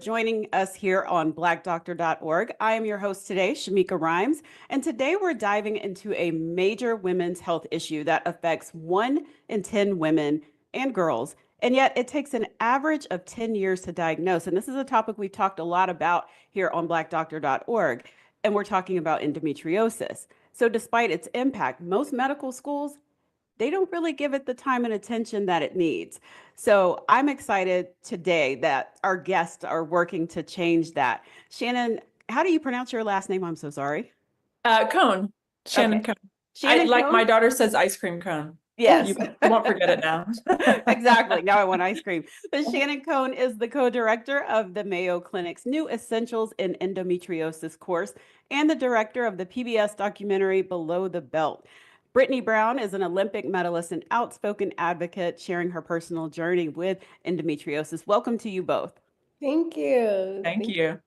joining us here on blackdoctor.org. I am your host today, Shameika Rhymes, and today we're diving into a major women's health issue that affects 1 in 10 women and girls, and yet it takes an average of 10 years to diagnose. And this is a topic we've talked a lot about here on blackdoctor.org, and we're talking about endometriosis. So despite its impact, most medical schools they don't really give it the time and attention that it needs. So I'm excited today that our guests are working to change that. Shannon, how do you pronounce your last name? I'm so sorry. Cone. Shannon Okay. Cone. I Shannon like Cohn? my daughter says ice cream cone. Yes. You won't forget it now. Exactly. Now I want ice cream. But Shannon Cohn is the co-director of the Mayo Clinic's new Essentials in Endometriosis course and the director of the PBS documentary Below the Belt. Brittany Brown is an Olympic medalist and outspoken advocate sharing her personal journey with endometriosis. Welcome to you both. Thank you. Thank you.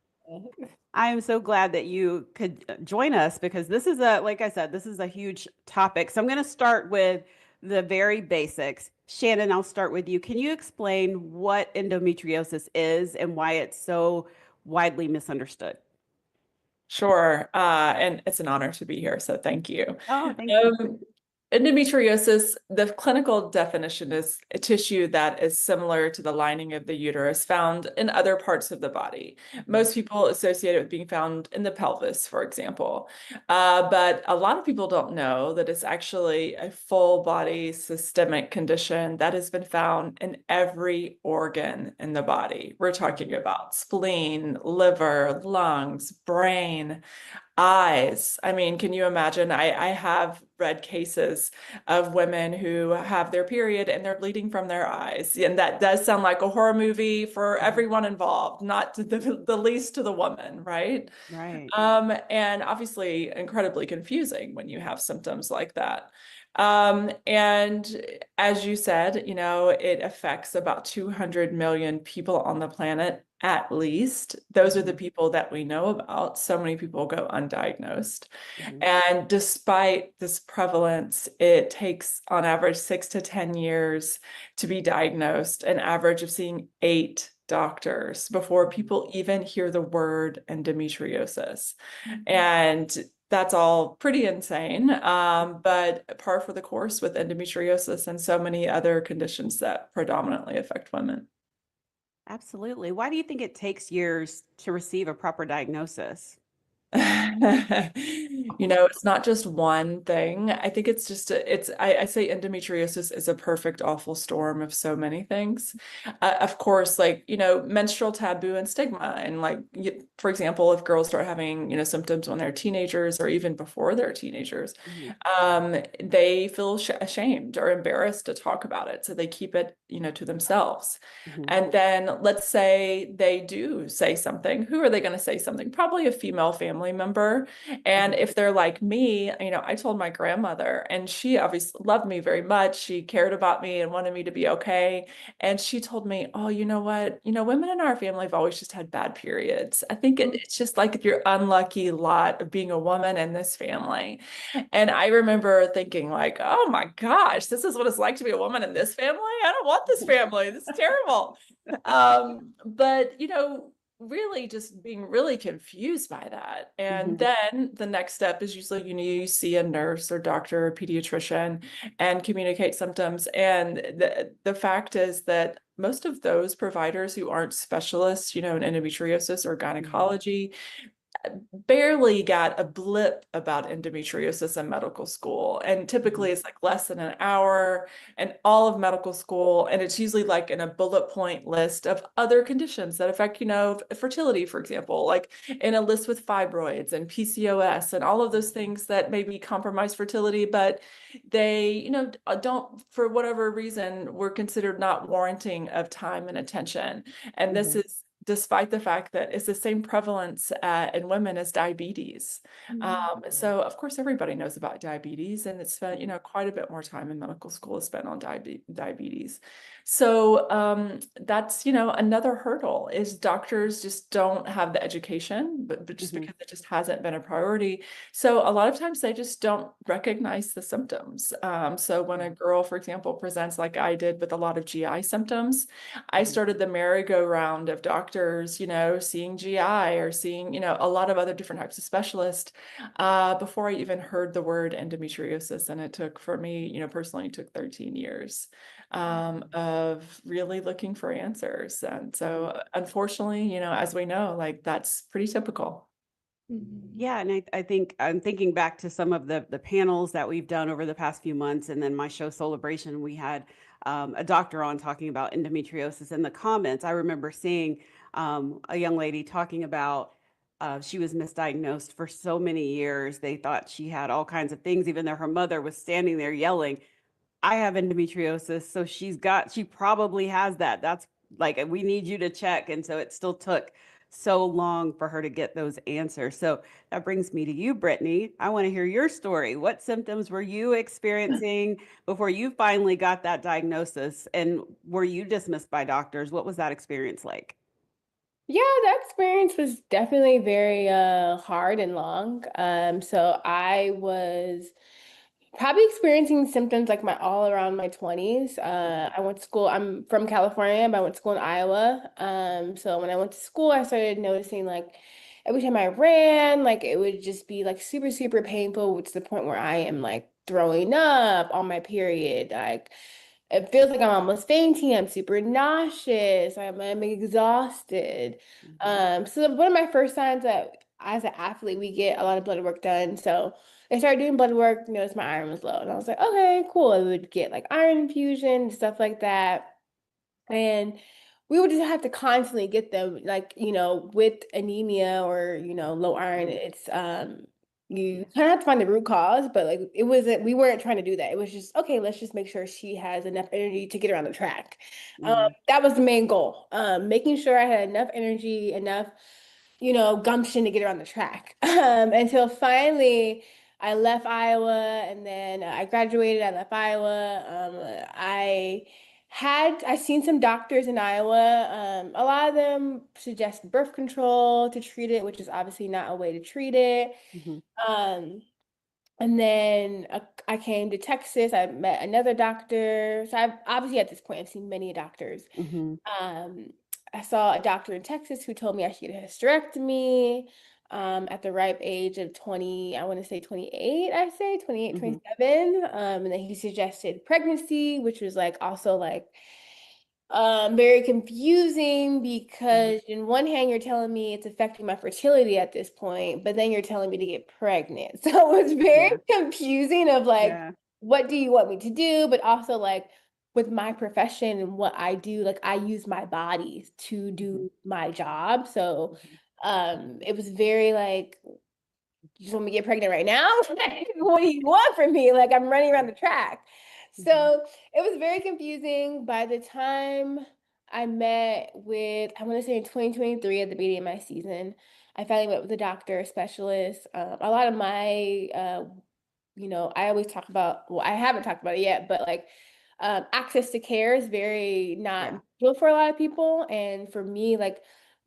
I am so glad that you could join us because this is like I said, this is a huge topic. So I'm going to start with the very basics. Shannon, I'll start with you. Can you explain what endometriosis is and why it's so widely misunderstood? Sure. And it's an honor to be here. So thank you. Oh, thank you. Endometriosis, the clinical definition is a tissue that is similar to the lining of the uterus found in other parts of the body. Most people associate it with being found in the pelvis, for example. But a lot of people don't know that it's actually a full body systemic condition that has been found in every organ in the body. We're talking about spleen, liver, lungs, brain, eyes. I mean, can you imagine? I have read cases of women who have their period and they're bleeding from their eyes. And that does sound like a horror movie for everyone involved, not to the least to the woman, right? Right. And obviously incredibly confusing when you have symptoms like that. And as you said, you know, it affects about 200 million people on the planet, at least. Those are the people that we know about. So many people go undiagnosed. Mhm. And despite this prevalence, it takes on average 6 to 10 years to be diagnosed, an average of seeing 8 doctors before people even hear the word endometriosis. And that's all pretty insane, but par for the course with endometriosis and so many other conditions that predominantly affect women. Absolutely. Why do you think it takes years to receive a proper diagnosis? You know, it's not just one thing. I think it's just I say endometriosis is a perfect awful storm of so many things. Of course, like, you know, menstrual taboo and stigma. And like, for example, if girls start having, you know, symptoms when they're teenagers or even before they're teenagers, Mhm. they feel ashamed or embarrassed to talk about it. So they keep it, you know, to themselves. Mhm. And then let's say they do say something. Who are they going to say something? Probably a female family member. And if they're like me, you know, I told my grandmother, and she obviously loved me very much. She cared about me and wanted me to be okay. And she told me, oh, you know what? You know, women in our family have always just had bad periods. I think it's just like your unlucky lot of being a woman in this family. And I remember thinking like, oh my gosh, this is what it's like to be a woman in this family. I don't want this family. This is terrible. But you know, really just being really confused by that. And Mhm. then the next step is usually you see a nurse or doctor or pediatrician and communicate symptoms. And the fact is that most of those providers who aren't specialists, you know, in endometriosis or Mhm. gynecology, barely got a blip about endometriosis in medical school. And Mhm. typically it's like less than an hour and all of medical school. And it's usually like in a bullet point list of other conditions that affect, you know, fertility, for example, like in a list with fibroids and PCOS and all of those things that maybe compromise fertility, but they, you know, don't, for whatever reason, were considered not warranting of time and attention. And this Mhm. is despite the fact that it's the same prevalence in women as diabetes. So of course everybody knows about diabetes, and it's spent, you know, quite a bit more time in medical school is spent on diabetes. So that's, another hurdle is doctors just don't have the education, but just because it just hasn't been a priority. So a lot of times they just don't recognize the symptoms. So when a girl, for example, presents like I did with a lot of GI symptoms, I started the merry-go-round of doctors, seeing GI or seeing, a lot of other different types of specialists before I even heard the word endometriosis. And it took, for me, personally, it took 13 years of really looking for answers. And so unfortunately, as we know, like that's pretty typical. Yeah, and I think I'm thinking back to some of the panels that we've done over the past few months, and then my show Soulibration, we had a doctor on talking about endometriosis. In the comments, I remember seeing a young lady talking about she was misdiagnosed for so many years. They thought she had all kinds of things, even though her mother was standing there yelling, I have endometriosis, so she probably has that. That's like, we need you to check. And so it still took so long for her to get those answers. So that brings me to you, Brittany. I want to hear your story. What symptoms were you experiencing before you finally got that diagnosis? And were you dismissed by doctors? What was that experience like? Yeah, that experience was definitely very hard and long. So I was probably experiencing symptoms like my all around my 20s. I went to school, I'm from California, but I went to school in Iowa. So when I went to school, I started noticing like every time I ran, like it would just be like super, super painful, which is the point where I am like throwing up on my period. Like it feels like I'm almost fainting. I'm super nauseous. I'm exhausted. So one of my first signs that as an athlete, we get a lot of blood work done. So I started doing blood work, noticed my iron was low. And I was like, okay, cool. I would get like iron infusion, stuff like that. And we would just have to constantly get them, like, with anemia or, low iron, it's you kind of have to find the root cause, but like it wasn't, we weren't trying to do that. It was just, okay, let's just make sure she has enough energy to get around the track. That was the main goal. Making sure I had enough energy, enough gumption to get around the track. Until finally I left Iowa and then I graduated, I left Iowa. I seen some doctors in Iowa. A lot of them suggest birth control to treat it, which is obviously not a way to treat it. Um, and then I came to Texas. I met another doctor. So I've obviously at this point I've seen many doctors. Um, I saw a doctor in Texas who told me I should get a hysterectomy at the ripe age of 20, I want to say 28, I say 28, 27. And then he suggested pregnancy, which was like also like very confusing because in one hand you're telling me it's affecting my fertility at this point, but then you're telling me to get pregnant. So it was very confusing of like, Yeah. what do you want me to do? But also like with my profession and what I do, like I use my body to do my job. So it was very like, you just want me to get pregnant right now? Like, what do you want from me? Like I'm running around the track. So it was very confusing. By the time I met with, I want to say in 2023 at the beginning of my season, I finally met with a doctor, a specialist. A lot of my, I always talk about, well, I haven't talked about it yet, but like access to care is very not good for a lot of people. And for me, like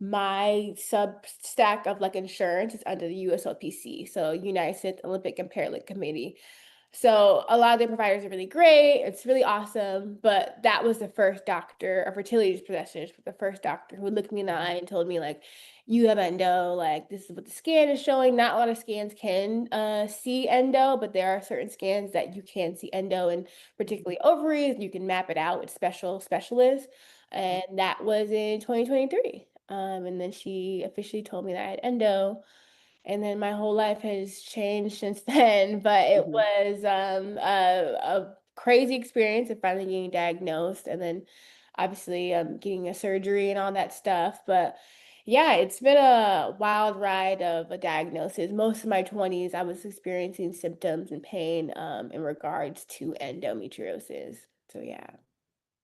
my sub stack of like insurance is under the USOPC, so United States Olympic and Paralympic Committee. So a lot of their providers are really great. It's really awesome. But that was the first doctor, a fertility specialist, the first doctor who looked me in the eye and told me like, you have endo, like this is what the scan is showing. Not a lot of scans can see endo, but there are certain scans that you can see endo, and particularly ovaries. You can map it out with special specialists. And that was in 2023. And then she officially told me that I had endo. And then my whole life has changed since then. But it was a crazy experience of finally getting diagnosed and then obviously getting a surgery and all that stuff. But yeah, it's been a wild ride of a diagnosis. Most of my 20s, I was experiencing symptoms and pain in regards to endometriosis. So yeah.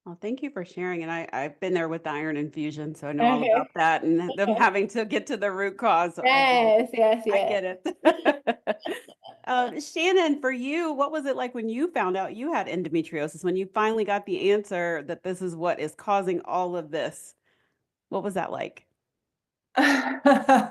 Well, thank you for sharing. And I've been there with the iron infusion, so I know all about that and them having to get to the root cause. Yes, yes, I yes. get it. Shannon, for you, what was it like when you found out you had endometriosis, when you finally got the answer that this is what is causing all of this? What was that like? I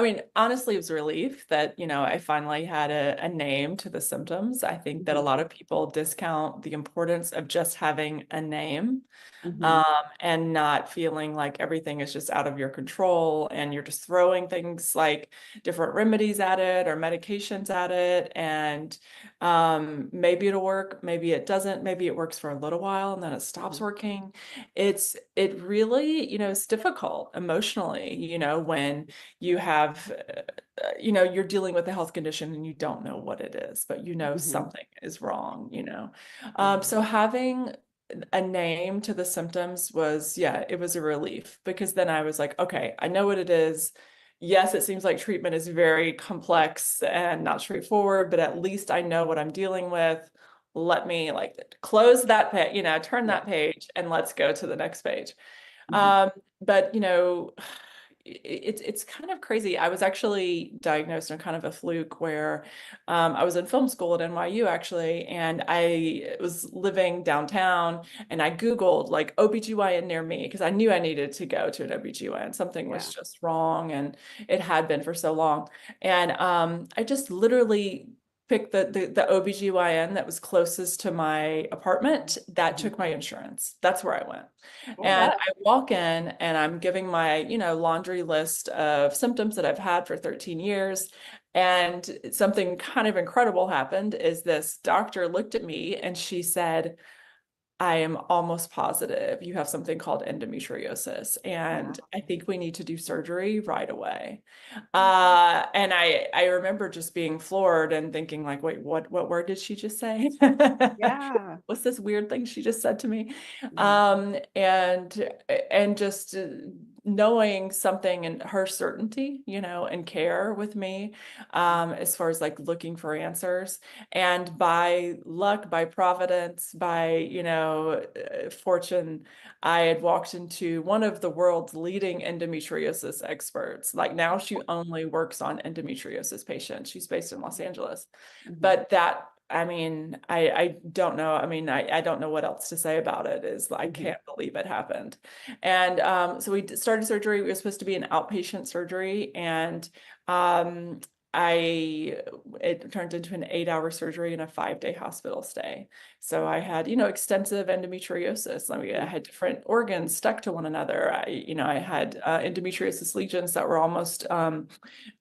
mean, honestly, it was a relief that, I finally had a name to the symptoms. I think that a Mhm, lot of people discount the importance of just having a name. mhm, And not feeling like everything is just out of your control and you're just throwing things like different remedies at it or medications at it. And maybe it'll work, maybe it doesn't, maybe it works for a little while and then it stops mhm, working. It really, it's difficult emotionally, when you have, you're dealing with a health condition and you don't know what it is, but mhm. something is wrong. Yeah. So having a name to the symptoms was, yeah, it was a relief because then I was like, okay, I know what it is. Yes, it seems like treatment is very complex and not straightforward, but at least I know what I'm dealing with. Let me like close that page, turn Yeah. that page and let's go to the next page. Mhm. Um, but it's kind of crazy. I was actually diagnosed in kind of a fluke where I was in film school at NYU actually, and I was living downtown and I Googled like OBGYN near me because I knew I needed to go to an OBGYN. Something was Yeah. just wrong and it had been for so long. And I just literally picked the OBGYN that was closest to my apartment that Mhm. took my insurance. That's where I went. Oh, And wow. I walk in and I'm giving my, laundry list of symptoms that I've had for 13 years. And something kind of incredible happened is this doctor looked at me and she said, I am almost positive you have something called endometriosis, and Wow. I think we need to do surgery right away. And I remember just being floored and thinking like, wait, what word did she just say? Yeah. What's this weird thing she just said to me? Mhm. And just knowing something and her certainty, and care with me, as far as like looking for answers. And by luck, by providence, by, fortune, I had walked into one of the world's leading endometriosis experts. Like now she only works on endometriosis patients. She's based in Los Angeles. Mhm. But I mean, I don't know. I mean, I don't know what else to say about it. Is I Mhm. can't believe it happened. And so we started surgery. It was supposed to be an outpatient surgery. And um, it turned into an 8-hour surgery and a 5-day hospital stay. So I had, extensive endometriosis. I mean, I Mhm. had different organs stuck to one another. I had endometriosis lesions that were almost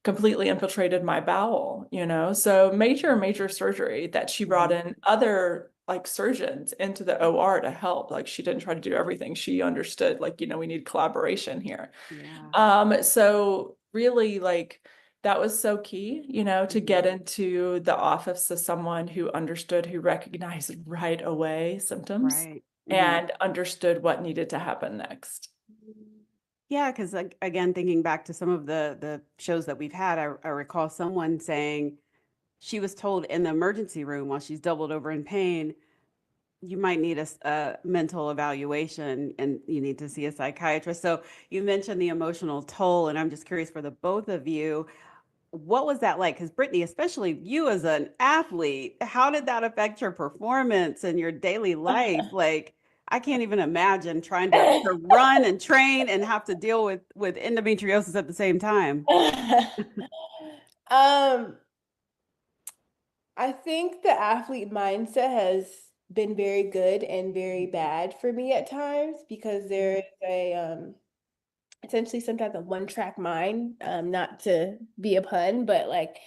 completely infiltrated my bowel, So major surgery that she brought Mhm. in other like surgeons into the OR to help. Like she didn't try to do everything. She understood like, we need collaboration here. Yeah. So really like that was so key, to Mhm. get into the office of someone who understood, who recognized right away symptoms Right. Mhm. and understood what needed to happen next. Yeah, because again, thinking back to some of the shows that we've had, I recall someone saying she was told in the emergency room while she's doubled over in pain, you might need a mental evaluation and you need to see a psychiatrist. So you mentioned the emotional toll, and I'm just curious for the both of you, what was that like? Because Brittany, especially you as an athlete, how did that affect your performance and your daily life? Like, I can't even imagine trying to run and train and have to deal with endometriosis at the same time. Um, I think the athlete mindset has been very good and very bad for me at times because there is a essentially some type of one-track mind, not to be a pun, but like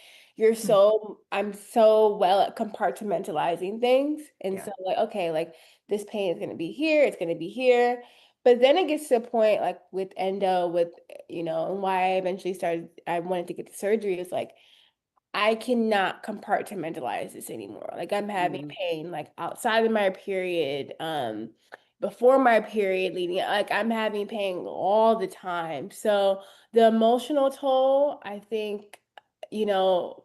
I'm so well at compartmentalizing things. And Yeah. so like, okay, like this pain is gonna be here, it's gonna be here. But then it gets to a point like with endo, and why I wanted to get the surgery is like I cannot compartmentalize this anymore. Like I'm having Mhm. pain like outside of my period, before my period, like I'm having pain all the time. So the emotional toll, I think,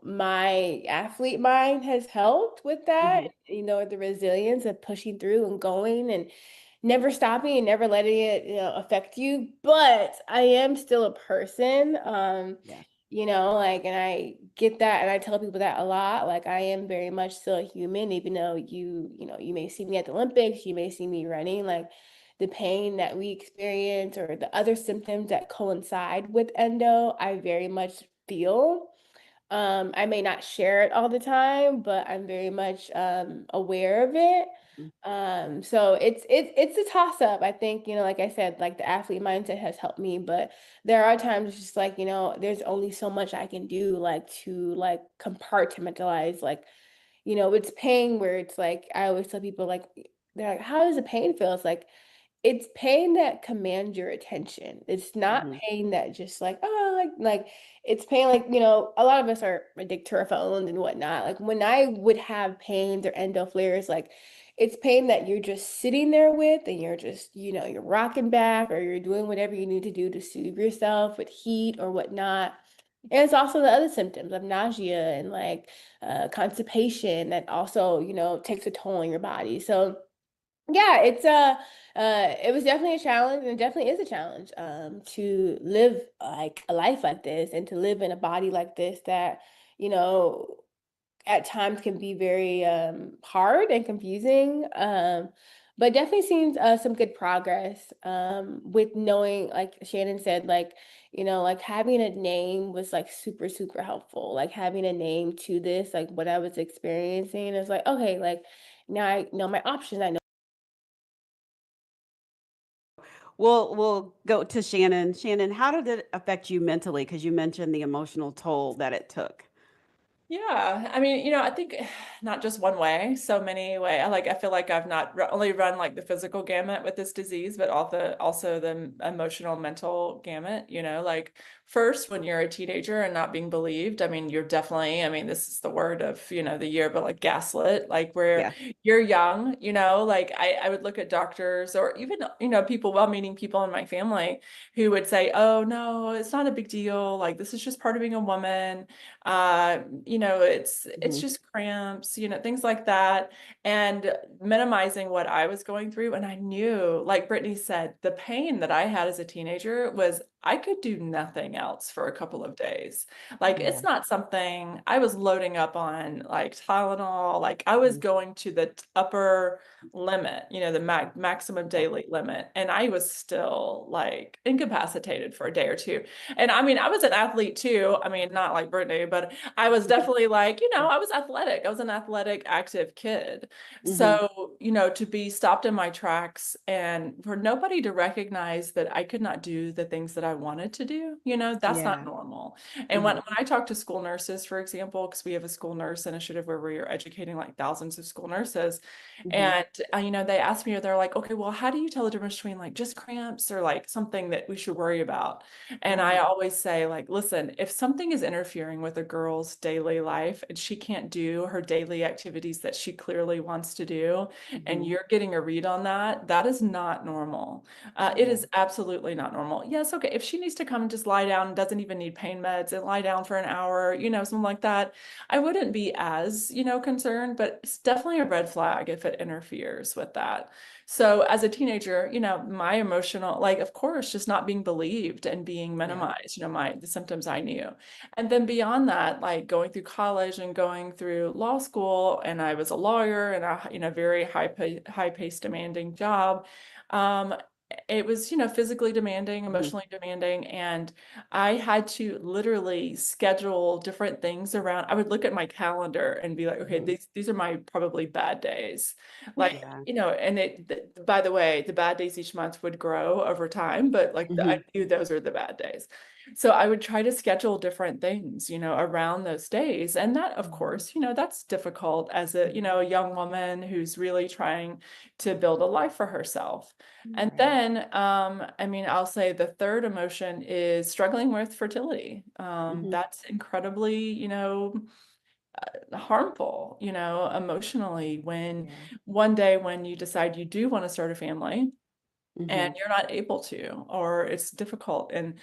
my athlete mind has helped with that, Mhm. the resilience of pushing through and going and never stopping and never letting it, affect you. But I am still a person. Yeah. you know, like, and I get that, and I tell people that a lot. Like, I am very much still a human, even though you know, you may see me at the Olympics, you may see me running, like the pain that we experience or the other symptoms that coincide with endo, I very much feel. I may not share it all the time, but I'm very much aware of it. Mm. So it's a toss up. I think, you know, like I said, like the athlete mindset has helped me, but there are times it's just like, you know, there's only so much I can do, like to like compartmentalize, like, you know, it's pain where it's like I always tell people like they're like, how does the pain feel? It's like it's pain that commands your attention. It's not Mhm. pain that just like, oh, like it's pain like, you know, a lot of us are addicted to our phones and whatnot. Like when I would have pains or endo flares, like it's pain that you're just sitting there with and you're just, you know, you're rocking back or you're doing whatever you need to do to soothe yourself with heat or whatnot. And it's also the other symptoms of nausea and like constipation that also, you know, takes a toll on your body. So yeah, it was definitely a challenge and it definitely is a challenge to live like a life like this and to live in a body like this that, you know, at times can be very hard and confusing. But definitely seems some good progress with knowing, like Shannon said, like, you know, like having a name was like super, super helpful. Like having a name to this, like what I was experiencing, is like, okay, like now I know my options. I know. We'll go to Shannon. Shannon, how did it affect you mentally? Because you mentioned the emotional toll that it took. Yeah, I mean, I think not just one way, so many way. I feel like I've not only run like the physical gamut with this disease, but also the emotional, mental gamut. Like first when you're a teenager and not being believed, I mean, you're definitely, I mean, this is the word of, the year, but like gaslit, like where Yeah. you're young, like I would look at doctors or even, people, well-meaning people in my family who would say, oh no, it's not a big deal. Like this is just part of being a woman. It's Mhm. just cramps, things like that, and minimizing what I was going through. And I knew, like Brittany said, the pain that I had as a teenager was I could do nothing else for a couple of days. Like Yeah. it's not something I was loading up on, like Tylenol, like I was Mhm. going to the upper limit, the maximum Yeah. daily limit, and I was still like incapacitated for a day or two. And I mean, I was an athlete too. I mean, not like Brittany, but I was definitely like, I was athletic. I was an athletic, active kid. Mhm. So, to be stopped in my tracks and for nobody to recognize that I could not do the things that I wanted to do, that's not Yeah. normal. And when Mhm. I talk to school nurses, for example, because we have a school nurse initiative where we are educating like thousands of school nurses, Mhm. and they ask me, they're like, okay, well, how do you tell the difference between like just cramps or like something that we should worry about? And I Right. always say, like, listen, if something is interfering with a girl's daily life and she can't do her daily activities that she clearly wants to do, and Mhm. you're getting a read on that, that is not normal. It Yeah. is absolutely not normal. Yes, okay, if she needs to come and just lie down, doesn't even need pain meds and lie down for an hour, something like that, I wouldn't be as, concerned, but it's definitely a red flag if it interferes with that. So as a teenager, my emotional, like, of course, just not being believed and being Yeah. minimized, the symptoms I knew. And then beyond that, like going through college and going through law school, and I was a lawyer and a, very high paced demanding job. Um, it was, physically demanding, Mhm. emotionally demanding, and I had to literally schedule different things around. I would look at my calendar and be like, okay, Mhm. these are my probably bad days. Like, Yeah. and by the way, the bad days each month would grow over time, but like I Mhm. knew those are the bad days. So I would try to schedule different things, around those days. And that, of Mhm. course, that's difficult as a, a young woman who's really trying to build a life for herself. And Right. then, I mean, I'll say the third emotion is struggling with fertility. Mhm. That's incredibly, harmful, emotionally when Yeah. one day when you decide you do want to start a family and Mhm. you're not able to, or it's difficult, and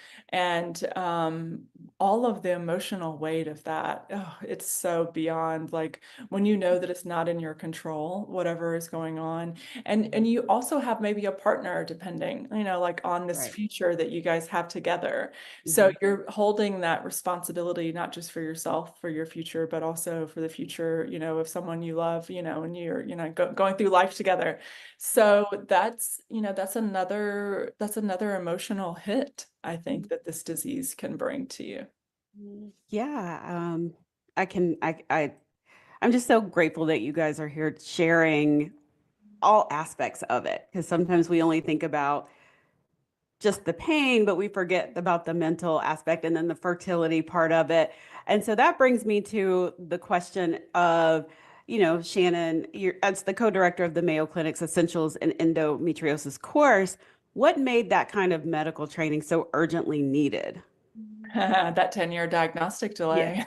all of the emotional weight of that, oh, it's so beyond, like, when you know that it's not in your control, whatever is going on. And you also have maybe a partner depending, like on this Right. future that you guys have together. So Mhm. you're holding that responsibility, not just for yourself, for your future, but also for the future, of someone you love, and you're, going through life together. So that's another emotional hit, I think, that this disease can bring to you. Yeah, I can I'm just so grateful that you guys are here sharing all aspects of it, because sometimes we only think about just the pain, but we forget about the mental aspect and then the fertility part of it. And so that brings me to the question of, Shannon, you're as the co-director of the Mayo Clinic's Essentials in Endometriosis course, what made that kind of medical training so urgently needed? That 10-year diagnostic Yeah. delay.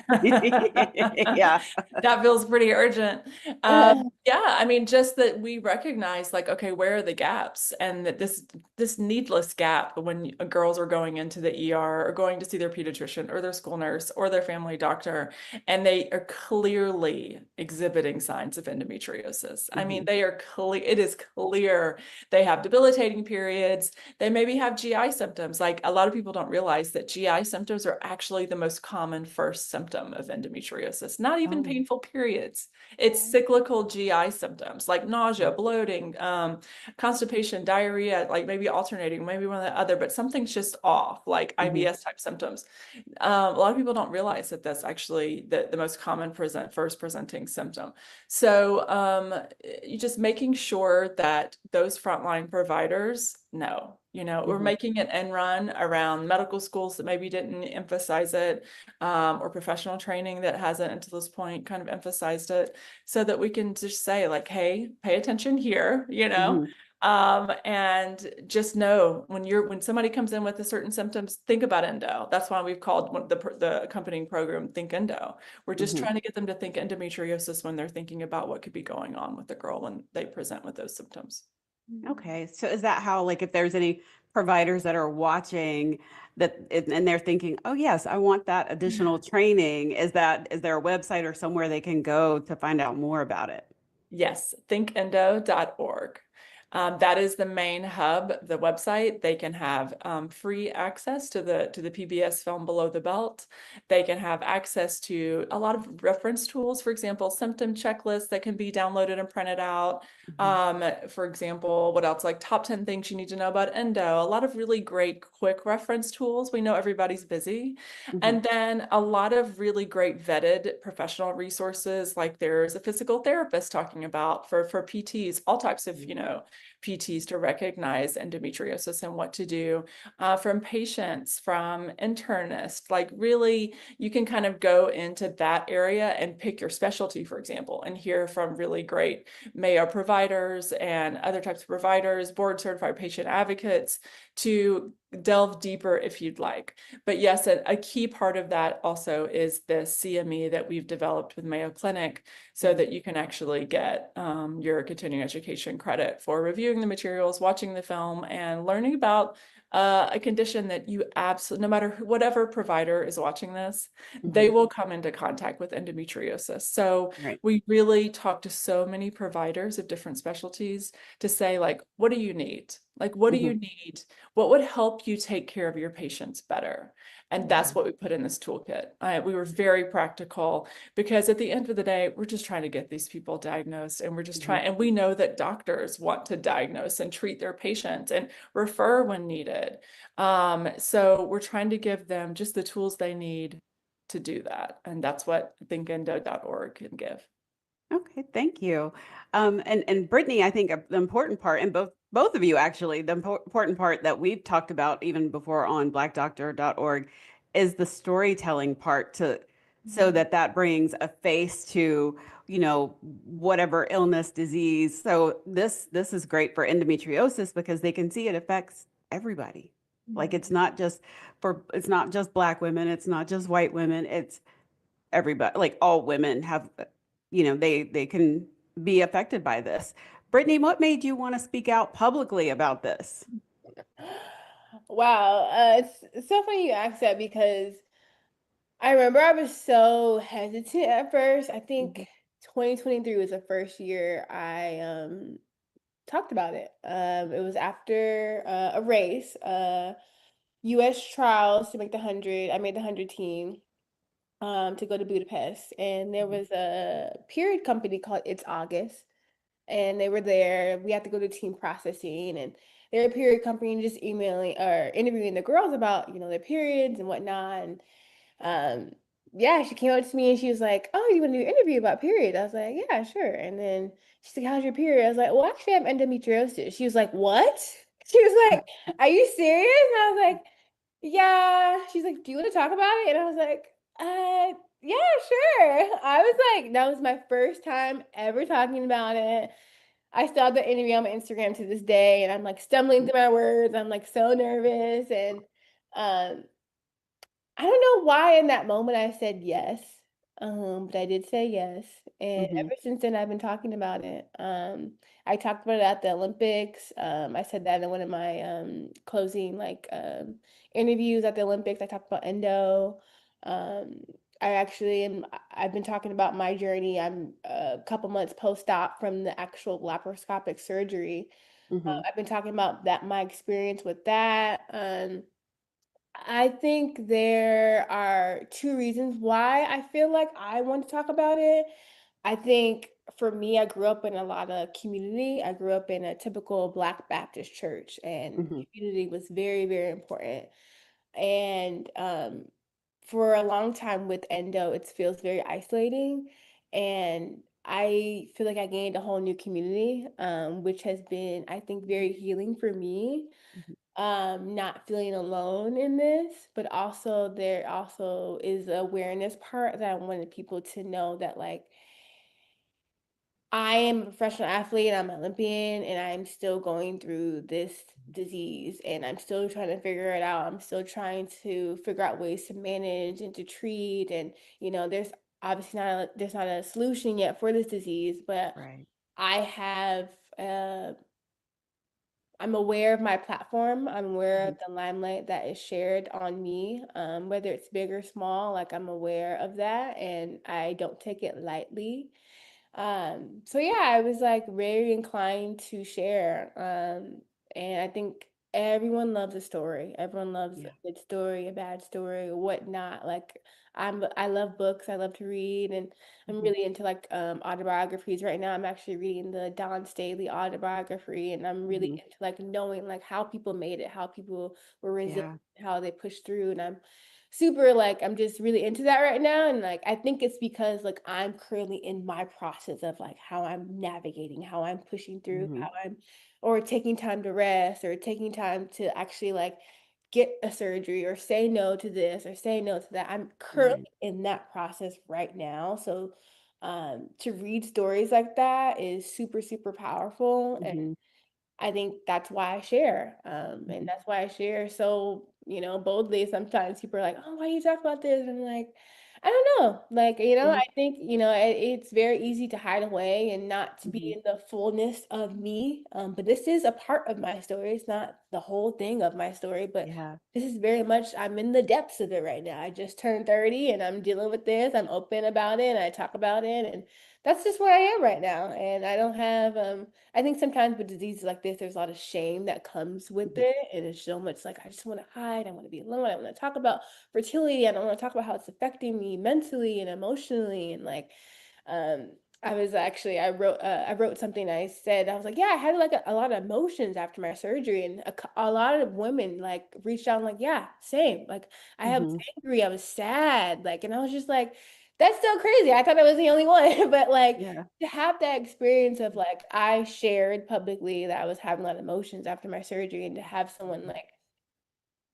Yeah. That feels pretty urgent. Yeah, I mean, just that we recognize, like, okay, where are the gaps? And that this needless gap when girls are going into the ER or going to see their pediatrician or their school nurse or their family doctor, and they are clearly exhibiting signs of endometriosis. I mean, Mhm. they are clear, it is clear they have debilitating periods. They maybe have GI symptoms. Like, a lot of people don't realize that GI symptoms are actually the most common first symptom of endometriosis, not even Oh. painful periods. It's cyclical GI symptoms like nausea, bloating, constipation, diarrhea, like maybe alternating, maybe one or the other, but something's just off, like Mhm. IBS type symptoms. A lot of people don't realize that that's actually the most common first presenting symptom. So you just making sure that those frontline providers know, we're Mhm. making an end run around medical schools that maybe didn't emphasize it, or professional training that hasn't until this point kind of emphasized it, so that we can just say, like, hey, pay attention here, Mhm. and just know when somebody comes in with the certain symptoms, think about endo. That's why we've called the accompanying program Think Endo. We're just Mhm. trying to get them to think endometriosis when they're thinking about what could be going on with the girl when they present with those symptoms. Okay. So is that how, like, if there's any providers that are watching and they're thinking, oh, yes, I want that additional training, is there a website or somewhere they can go to find out more about it? Yes, thinkendo.org. That is the main hub, the website. They can have free access to the PBS film Below the Belt. They can have access to a lot of reference tools, for example, symptom checklists that can be downloaded and printed out. Mhm. For example, what else? Like top 10 things you need to know about endo. A lot of really great quick reference tools. We know everybody's busy. Mhm. And then a lot of really great vetted professional resources, like there's a physical therapist talking about for PTs, all types of, PTs to recognize endometriosis and what to do, from patients, from internists. Like, really, you can kind of go into that area and pick your specialty, for example, and hear from really great Mayo providers and other types of providers, board certified patient advocates, to delve deeper if you'd like. But yes, a key part of that also is the CME that we've developed with Mayo Clinic, so Mhm. that you can actually get your continuing education credit for reviewing the materials, watching the film, and learning about a condition that you absolutely, no matter whatever provider is watching this, they Mhm. will come into contact with endometriosis. So Right. we really talk to so many providers of different specialties to say, like, what do you need? Like, what do you Mhm. need? What would help you take care of your patients better? And that's Yeah. what we put in this toolkit. We were very practical, because at the end of the day, we're just trying to get these people diagnosed, and we're just Mhm. trying, and we know that doctors want to diagnose and treat their patients and refer when needed. So we're trying to give them just the tools they need to do that. And that's what thinkendo.org can give. Okay, thank you. And Brittany, I think the important part, and both of you actually, the important part that we've talked about even before on blackdoctor.org is the storytelling part, to so that that brings a face to, whatever illness, disease. So this is great for endometriosis because they can see it affects everybody. Like, it's not just Black women, it's not just white women, it's everybody, like all women have, they can be affected by this. Brittany, what made you want to speak out publicly about this? Wow, it's so funny you asked that because I remember I was so hesitant at first. I think Mhm. 2023 was the first year I talked about it. It was after a race, US trials to make the 100. I made the 100 team to go to Budapest, and there Mhm. was a period company called It's August, and they were there. We had to go to team processing, and they're a period company and just emailing or interviewing the girls about, their periods and whatnot. And um, yeah, she came up to me and she was like, "Oh, you want to do an interview about period?" I was like, "Yeah, sure." And then she's like, "How's your period?" I was like, "Well, actually, I have endometriosis." She was like, "What?" She was like, "Are you serious?" And I was like, "Yeah." She's like, "Do you want to talk about it?" And I was like, yeah, sure." I was like, that was my first time ever talking about it. I still have the interview on my Instagram to this day, and I'm like stumbling through my words. I'm like so nervous, and um, I don't know why in that moment I said yes, but I did say yes, and Mhm. ever since then I've been talking about it. I talked about it at the Olympics. I said that in one of my closing interviews at the Olympics. I talked about endo. Um, I actually am. I've been talking about my journey. I'm a couple months post-op from the actual laparoscopic surgery. Mhm. I've been talking about that, my experience with that. I think there are two reasons why I feel like I want to talk about it. I think for me, I grew up in a lot of community. I grew up in a typical Black Baptist church, and Mhm. community was very, very important. And for a long time with endo, it feels very isolating. And I feel like I gained a whole new community, which has been, I think, very healing for me, Mhm. not feeling alone in this, but also there also is the awareness part that I wanted people to know that like I am a professional athlete, I'm an Olympian, and I'm still going through this disease and I'm still trying to figure it out. I'm still trying to figure out ways to manage and to treat. And, there's obviously there's not a solution yet for this disease, but Right. I have uh I'm aware of my platform. I'm aware Mhm. of the limelight that is shared on me, whether it's big or small. Like I'm aware of that, and I don't take it lightly. So yeah, I was like very inclined to share. And I think everyone loves a story. Everyone loves a Yeah. good story, a bad story, whatnot. Like I love books. I love to read, and I'm Mhm. really into like autobiographies right now. I'm actually reading the Don Staley autobiography, and I'm really Mhm. into like knowing like how people made it, how people were resilient, Yeah. how they pushed through, and I'm super like I'm just really into that right now. And like I think it's because like I'm currently in my process of like how I'm navigating, how I'm pushing through, Mhm. how I'm or taking time to rest or taking time to actually like get a surgery or say no to this or say no to that. I'm currently Right. in that process right now. So to read stories like that is super, super powerful. Mhm. I think that's why I share, and Mhm. that's why I share so, boldly. Sometimes people are like, "Oh, why do you talk about this?" And I'm like, "I don't know." Like, Mhm. I think, it's very easy to hide away and not to be Mhm. in the fullness of me. But this is a part of my story. It's not the whole thing of my story, but Yeah. this is very much, I'm in the depths of it right now. I just turned 30 and I'm dealing with this. I'm open about it and I talk about it. And that's just where I am right now. And I don't have, I think sometimes with diseases like this, there's a lot of shame that comes with Mhm. it. And it's so much like, I just want to hide. I want to be alone. I want to talk about fertility. I don't want to talk about how it's affecting me mentally and emotionally. And like, um, I wrote something. I said, I was like, yeah, I had like a lot of emotions after my surgery. And a lot of women like reached out and like, yeah, same. Like I was Mhm. angry. I was sad. Like, and I was just like, that's so crazy. I thought I was the only one. But like, Yeah. to have that experience of like I shared publicly that I was having a lot of emotions after my surgery, and to have someone Mhm. like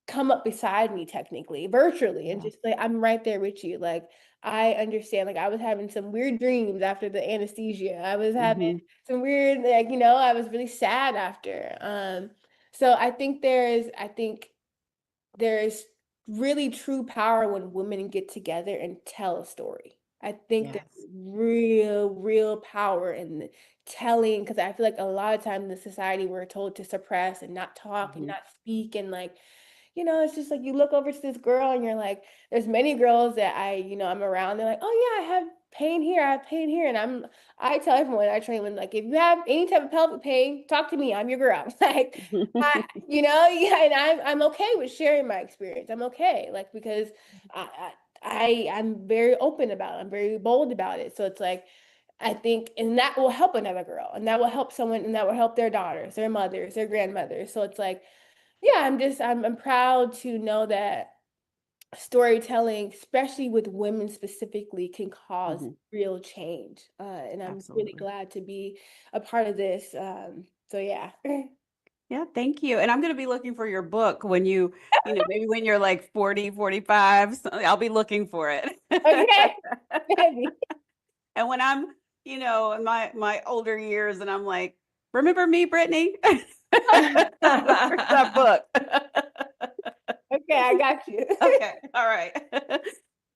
come up beside me technically virtually and Yeah. just like I'm right there with you. Like I understand. Like I was having some weird dreams after the anesthesia. I was having Mhm. some weird like I was really sad after. So I think there's really true power when women get together and tell a story. I think there's Yes. real, real power in the telling, because I feel like a lot of times in the society we're told to suppress and not talk and Mhm. not speak and like it's just like you look over to this girl and you're like, there's many girls that I'm around. They're like, oh yeah, I have pain here, I have pain here. And I tell everyone I train with, like, if you have any type of pelvic pain, talk to me. I'm your girl. Like, yeah, and I'm okay with sharing my experience. I'm okay, like, because I'm very open about it. I'm very bold about it. So it's like, I think, and that will help another girl, and that will help someone, and that will help their daughters, their mothers, their grandmothers. So it's like, yeah, I'm proud to know that storytelling, especially with women specifically, can cause real change. And I'm really Absolutely. glad to be a part of this. So yeah. Yeah, thank you. And I'm going to be looking for your book when maybe when you're like 40, 45, I'll be looking for it. Okay. Maybe. And when I'm, in my older years and I'm like, remember me, Brittany? Where's that book? Okay, I got you. Okay, all right.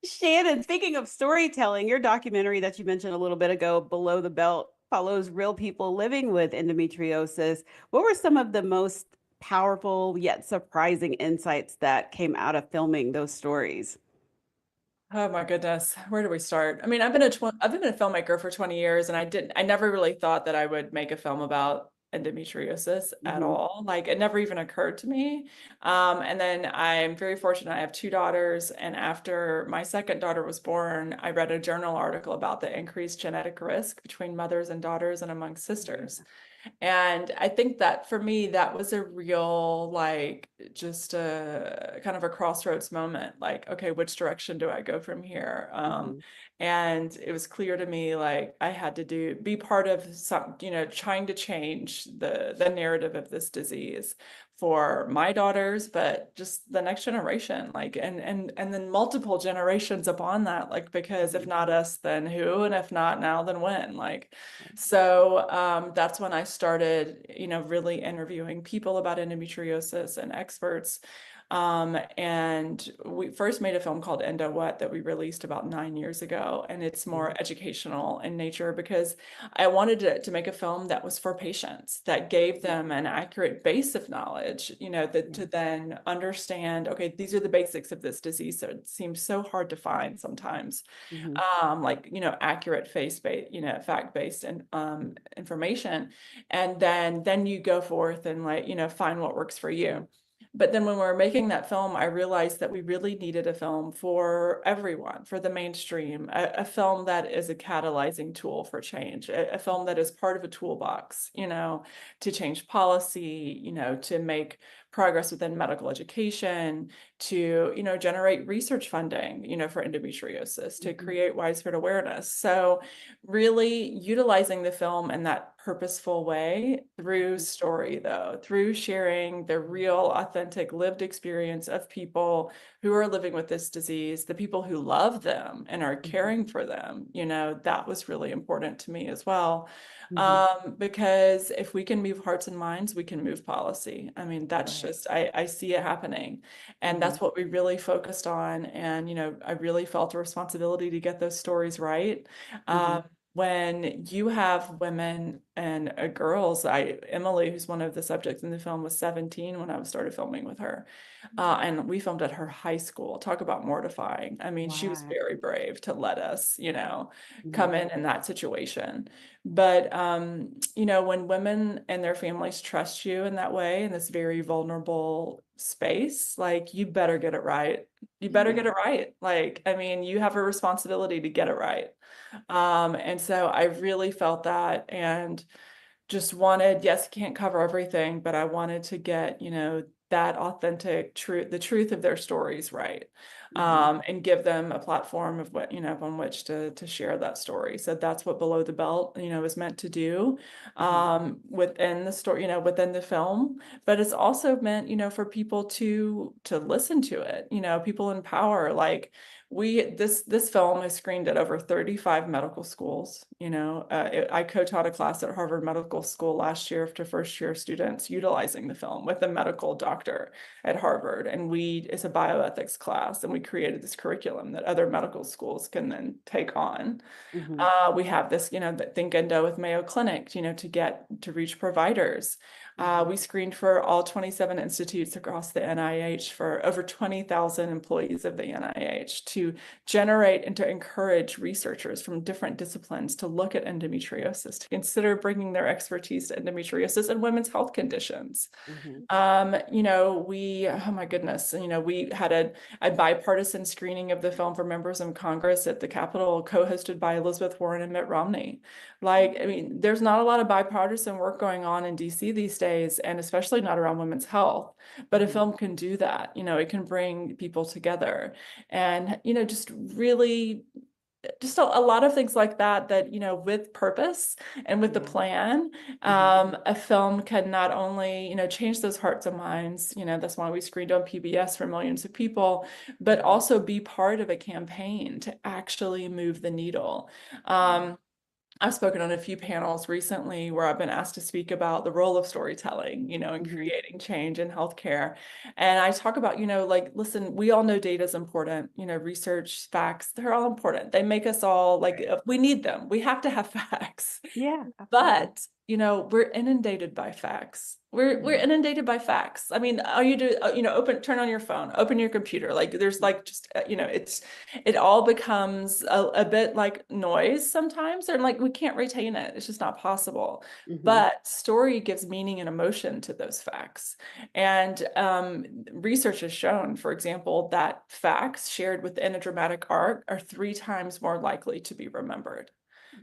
Shannon, speaking of storytelling, your documentary that you mentioned a little bit ago, Below the Belt, follows real people living with endometriosis. What were some of the most powerful yet surprising insights that came out of filming those stories? Oh my goodness, where do we start? I mean, I've been a filmmaker for 20 years, and I never really thought that I would make a film about endometriosis at Hmm. all. Like, it never even occurred to me. And then I'm very fortunate. I have two daughters, and after my second daughter was born, I read a journal article about the increased genetic risk between mothers and daughters and among sisters. And I think that for me, that was a real, like, just a kind of a crossroads moment. Like, okay, which direction do I go from here? Hmm. And it was clear to me, like, I had to be part of some, trying to change the narrative of this disease for my daughters, but just the next generation, like, and then multiple generations upon that, like, because if not us, then who? And if not now, then when? Like, so that's when I started, really interviewing people about endometriosis and experts. And we first made a film called Endo What that we released about 9 years ago. And it's more educational in nature because I wanted to make a film that was for patients, that gave them an accurate base of knowledge, that to then understand, okay, these are the basics of this disease. So it seems so hard to find sometimes, Hmm. like, accurate face-based, fact-based and information. And then you go forth and, like, find what works for you. But then when we were making that film, I realized that we really needed a film for everyone, for the mainstream, a film that is a catalyzing tool for change, a film that is part of a toolbox, to change policy, to make progress within medical education, to, generate research funding, for endometriosis, to create widespread awareness. So really utilizing the film in that purposeful way through story, though, through sharing the real, authentic, lived experience of people who are living with this disease, the people who love them and are caring for them, that was really important to me as well. Hmm. Because if we can move hearts and minds, we can move policy. I mean, that's Right. just, I see it happening. And Hmm. that's what we really focused on. And, I really felt a responsibility to get those stories right. Hmm. When you have women and girls, Emily, who's one of the subjects in the film, was 17 when I started filming with her. And we filmed at her high school. Talk about mortifying. I mean, she was Wow. very brave to let us, Hmm. come in that situation. But, when women and their families trust you in that way, in this very vulnerable space, like, you better get it right. You better Yeah. get it right. Like, I mean, you have a responsibility to get it right. And so I really felt that, and just wanted, yes, can't cover everything, but I wanted to get, that authentic truth, the truth of their stories right. Hmm. And give them a platform of what, on which to share that story. So that's what Below the Belt, is meant to do, Hmm. within the story, within the film. But it's also meant, for people to listen to it, people in power. Like, this film is screened at over 35 medical schools. I co-taught a class at Harvard Medical School last year to first year students utilizing the film with a medical doctor at Harvard. And it's a bioethics class, and we created this curriculum that other medical schools can then take on. Hmm. We have this, Think Endo with Mayo Clinic, to reach providers. We screened for all 27 institutes across the NIH for over 20,000 employees of the NIH to generate and to encourage researchers from different disciplines to look at endometriosis, to consider bringing their expertise to endometriosis and women's health conditions. Oh my goodness, we had a bipartisan screening of the film for members of Congress at the Capitol, co-hosted by Elizabeth Warren and Mitt Romney. Like, I mean, there's not a lot of bipartisan work going on in DC these days, and especially not around women's health. But a film can do that. It can bring people together, and just really just a lot of things like that with purpose and with the plan, a film can not only change those hearts and minds, that's why we screened on PBS for millions of people, but also be part of a campaign to actually move the needle. I've spoken on a few panels recently where I've been asked to speak about the role of storytelling, in creating change in healthcare. And I talk about, like, listen, we all know data is important, research, facts, they're all important. They make us all like, we need them. We have to have facts. Yeah. But, we're inundated by facts. We're inundated by facts. I mean, all you do, turn on your phone, open your computer. Like there's like just, it all becomes a bit like noise sometimes, and like we can't retain it. It's just not possible. But story gives meaning and emotion to those facts. And research has shown, for example, that facts shared within a dramatic arc are 3 times more likely to be remembered.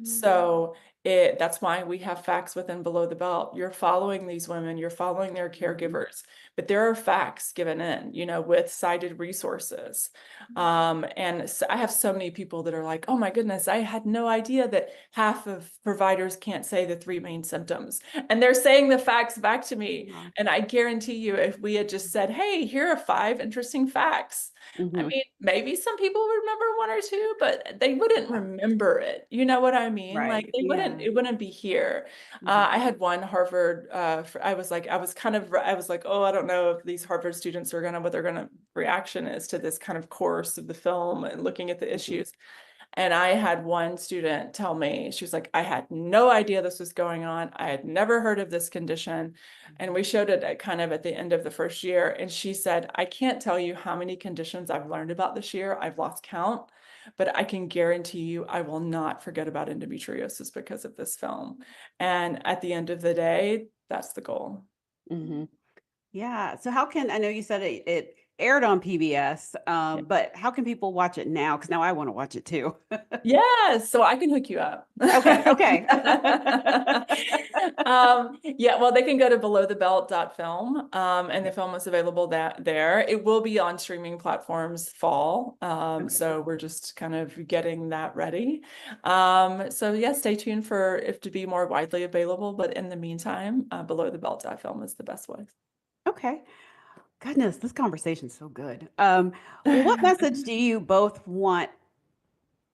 So that's why we have facts within Below the Belt. You're following these women, you're following their caregivers, but there are facts given in, with cited resources. And so I have so many people that are like, oh my goodness, I had no idea that half of providers can't say the 3 main symptoms. And they're saying the facts back to me. And I guarantee you, if we had just said, hey, here are 5 interesting facts, I mean, maybe some people would remember 1 or 2, but they wouldn't remember it. You know what I mean? Right. Like it wouldn't be here. I had one Harvard, I was like, oh, I don't know if these Harvard students are what their reaction is to this kind of course of the film and looking at the issues. And I had one student tell me, she was like, I had no idea this was going on. I had never heard of this condition. And we showed it at the end of the first year. And she said, I can't tell you how many conditions I've learned about this year. I've lost count, but I can guarantee you I will not forget about endometriosis because of this film. And at the end of the day, that's the goal. Yeah. So I know you said it aired on PBS, but how can people watch it now? Because now I want to watch it too. Yes, so I can hook you up. Okay. Yeah, well, they can go to belowthebelt.film, and the film is available there. It will be on streaming platforms fall. So we're just kind of getting that ready. So yeah, stay tuned for it to be more widely available. But in the meantime, belowthebelt.film is the best way. Okay. Goodness, this conversation's so good. What message do you both want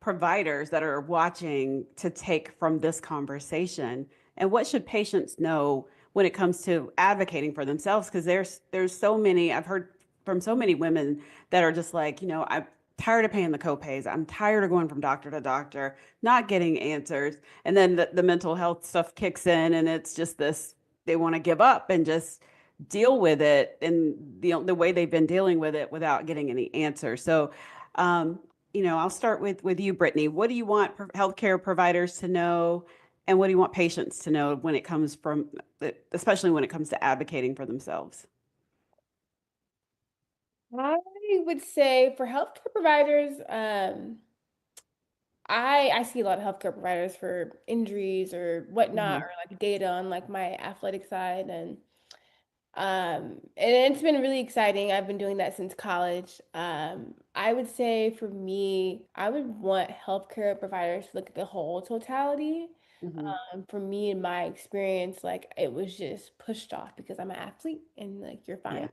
providers that are watching to take from this conversation? And what should patients know when it comes to advocating for themselves? Because there's so many, I've heard from so many women that are just like, I'm tired of paying the copays. I'm tired of going from doctor to doctor, not getting answers. And then the mental health stuff kicks in, and it's just this, they want to give up and just deal with it in the way they've been dealing with it without getting any answers. So, I'll start with you, Brittany. What do you want healthcare providers to know, and what do you want patients to know when it comes especially when it comes to advocating for themselves? I would say for healthcare providers, I see a lot of healthcare providers for injuries or whatnot, or like data on like my athletic side, and it's been really exciting. I've been doing that since college. I would say for me, I would want healthcare providers to look at the whole totality. For me, in my experience, like it was just pushed off because I'm an athlete and like you're fine.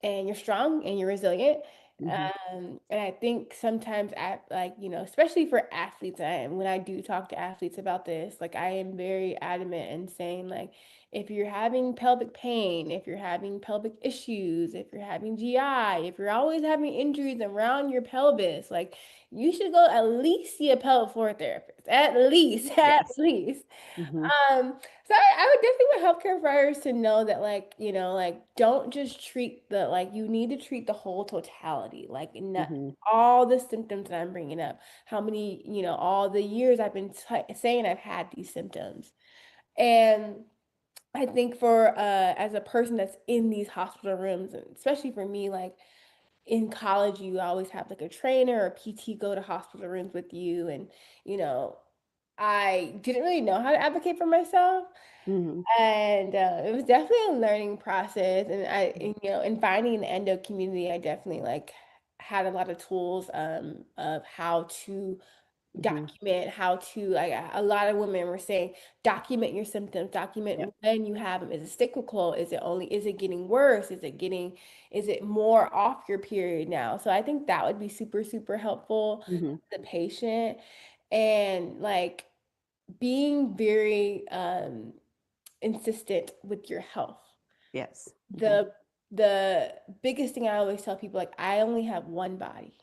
And you're strong and you're resilient. And I think sometimes especially for athletes, and when I do talk to athletes about this, like I am very adamant in saying like, if you're having pelvic pain, if you're having pelvic issues, if you're having GI, if you're always having injuries around your pelvis, like you should go at least see a pelvic floor therapist, at least. So I would definitely want healthcare providers to know that, like, don't just treat you need to treat the whole totality, like, not Hmm. all the symptoms that I'm bringing up, how many, all the years I've been saying I've had these symptoms. And I think for as a person that's in these hospital rooms, and especially for me, like in college, you always have like a trainer or PT go to hospital rooms with you, and you know, I didn't really know how to advocate for myself, Hmm. and it was definitely a learning process. And in finding the endo community, I definitely like had a lot of tools of how to Hmm. document, how to like a lot of women were saying document your symptoms, Yeah. document when you have them. Is it cyclical? Is it getting worse? Is it more off your period now? So I think that would be super super helpful Hmm. to the patient. And like being very insistent with your health. Yes. Hmm. The biggest thing I always tell people, like, I only have one body.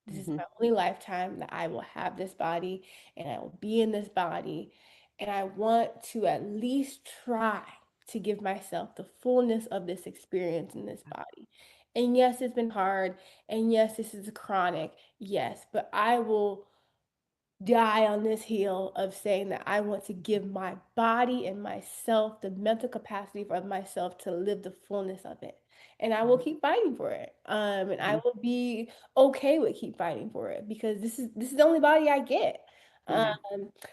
This is Hmm. my only lifetime that I will have this body, and I will be in this body. And I want to at least try to give myself the fullness of this experience in this body. And yes, it's been hard. And yes, this is chronic. Yes, but I will die on this hill of saying that I want to give my body and myself the mental capacity of myself to live the fullness of it. And I will keep fighting for it. And I Hmm. will be okay with keep fighting for it because this is the only body I get. Um,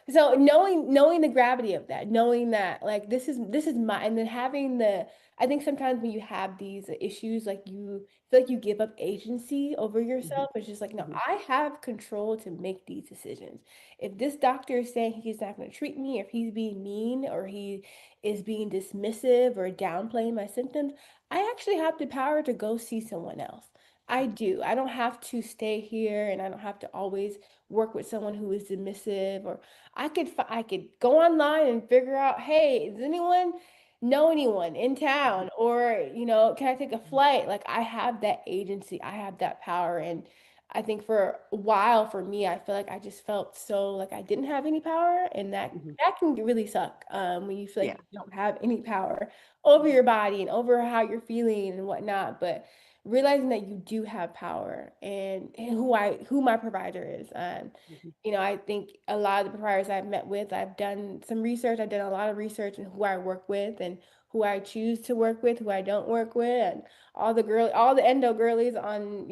Yeah. so knowing the gravity of that, knowing that like this is my, and then having the, I think sometimes when you have these issues, like you feel like you give up agency over Hmm. yourself. It's just like, no, Hmm. I have control to make these decisions. If this doctor is saying he's not going to treat me, if he's being mean or he is being dismissive or downplaying my symptoms, I actually have the power to go see someone else. I do. I don't have to stay here, and I don't have to always work with someone who is dismissive. Or I could go online and figure out, hey, does anyone know anyone in town? Or, can I take a flight? Like I have that agency, I have that power. And I think for a while for me, I feel like I just felt so like I didn't have any power, and Hmm. that can really suck when you feel like Yeah. you don't have any power over your body and over how you're feeling and whatnot. But realizing that you do have power, and who my provider is. Hmm. I think a lot of the providers I've met with, I've done some research. I've done a lot of research in who I work with and who I choose to work with, who I don't work with, and all the endo girlies on,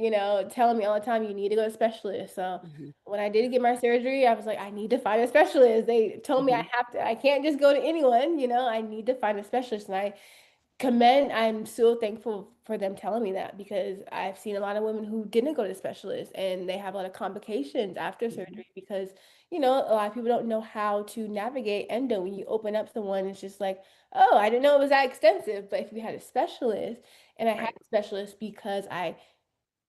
telling me all the time you need to go to specialists. So Hmm. when I did get my surgery, I was like, I need to find a specialist. They told me Hmm. I can't just go to anyone, I need to find a specialist. And I'm so thankful for them telling me that because I've seen a lot of women who didn't go to specialists and they have a lot of complications after Hmm. surgery because, a lot of people don't know how to navigate endo. When you open up someone, it's just like, oh, I didn't know it was that extensive. But if you had a specialist, and I had Right. a specialist because I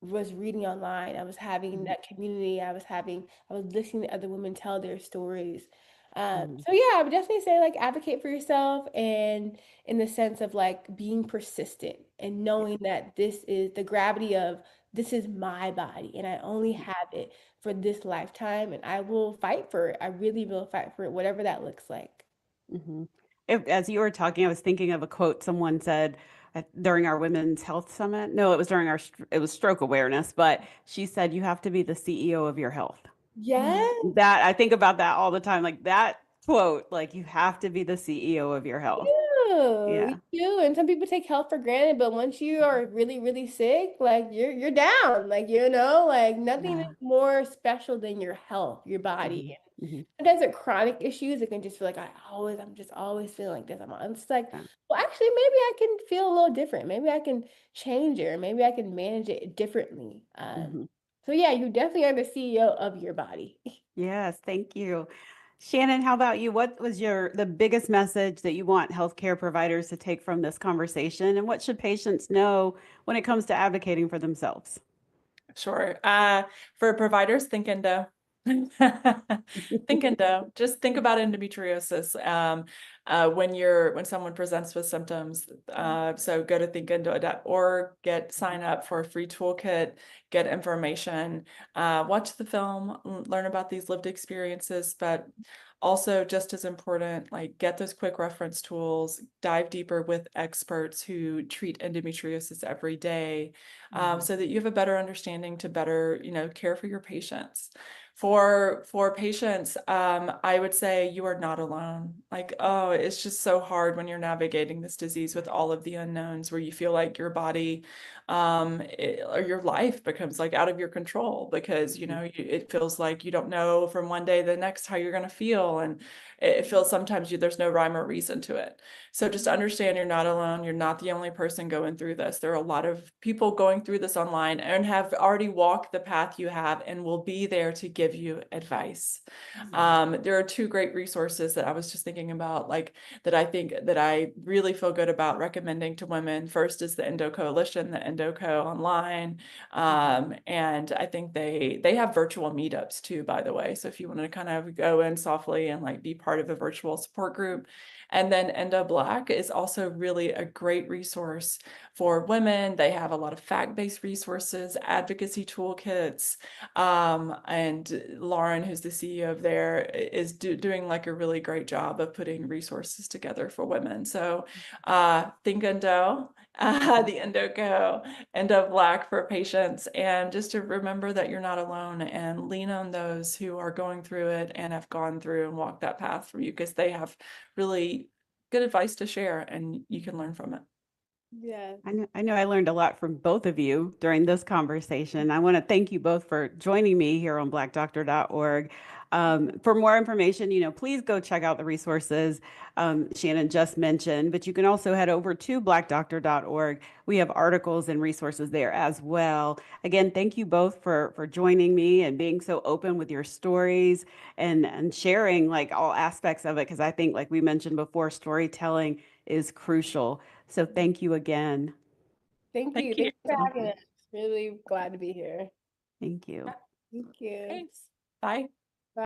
was reading online. I was having Hmm. that community. I was listening to other women tell their stories. Hmm. So yeah, I would definitely say like advocate for yourself, and in the sense of like being persistent and Yeah. knowing that this is the gravity of this is my body and I only Hmm. have it for this lifetime, and I will fight for it. I really will fight for it, whatever that looks like. Hmm. As you were talking, I was thinking of a quote someone said during our Women's Health Summit. No, it was during it was stroke awareness, but she said, you have to be the CEO of your health. Yes. That I think about that all the time. Like that quote, like you have to be the CEO of your health. You Yeah. do. And some people take health for granted, but once you are really, really sick, like you're down. Like, like nothing is Yeah. more special than your health, your body. Hmm. Hmm. Sometimes with chronic issues, it can just feel like I'm just always feeling like this. It's just like, Yeah. well, actually, maybe I can feel a little different. Maybe I can change it, or maybe I can manage it differently. Hmm. So yeah, you definitely are the CEO of your body. Yes, thank you. Shannon, how about you? What was the biggest message that you want healthcare providers to take from this conversation? And what should patients know when it comes to advocating for themselves? Sure. For providers, think endo. Think endo. Just think about endometriosis. When someone presents with symptoms. So go to thinkendo.org, sign up for a free toolkit, get information, watch the film, learn about these lived experiences. But Also, just as important, like get those quick reference tools, dive deeper with experts who treat endometriosis every day, so that you have a better understanding to better, care for your patients. For patients, I would say you are not alone. Like, oh, it's just so hard when you're navigating this disease with all of the unknowns, where you feel like your body, or your life becomes like out of your control, because it feels like you don't know from one day to the next how you're going to feel, and it feels sometimes there's no rhyme or reason to it. So just understand you're not alone. You're not the only person going through this. There are a lot of people going through this online and have already walked the path you have and will be there to give you advice. There are two great resources that I was just thinking about, like that I think that I really feel good about recommending to women. First is the Endo Coalition, the EndoCo online. And I think they have virtual meetups too, by the way. So if you want to kind of go in softly and like be part of a virtual support group. And then Endo Black is also really a great resource for women. They have a lot of fact-based resources, advocacy toolkits. And Lauren, who's the CEO of there, is doing like a really great job of putting resources together for women. So think Endo, the EndoCo, Endo Black for patients, and just to remember that you're not alone, and lean on those who are going through it and have gone through and walked that path for you, because they have really good advice to share and you can learn from it. Yeah. I know I learned a lot from both of you during this conversation. I want to thank you both for joining me here on blackdoctor.org. For more information, please go check out the resources Shannon just mentioned, but you can also head over to blackdoctor.org. We have articles and resources there as well. Again, thank you both for joining me and being so open with your stories and sharing like all aspects of it, because I think, like we mentioned before, storytelling is crucial. So thank you again. Thank you. Thank you. Thanks for having us. Really glad to be here. Thank you. Thank you. Thanks. Bye.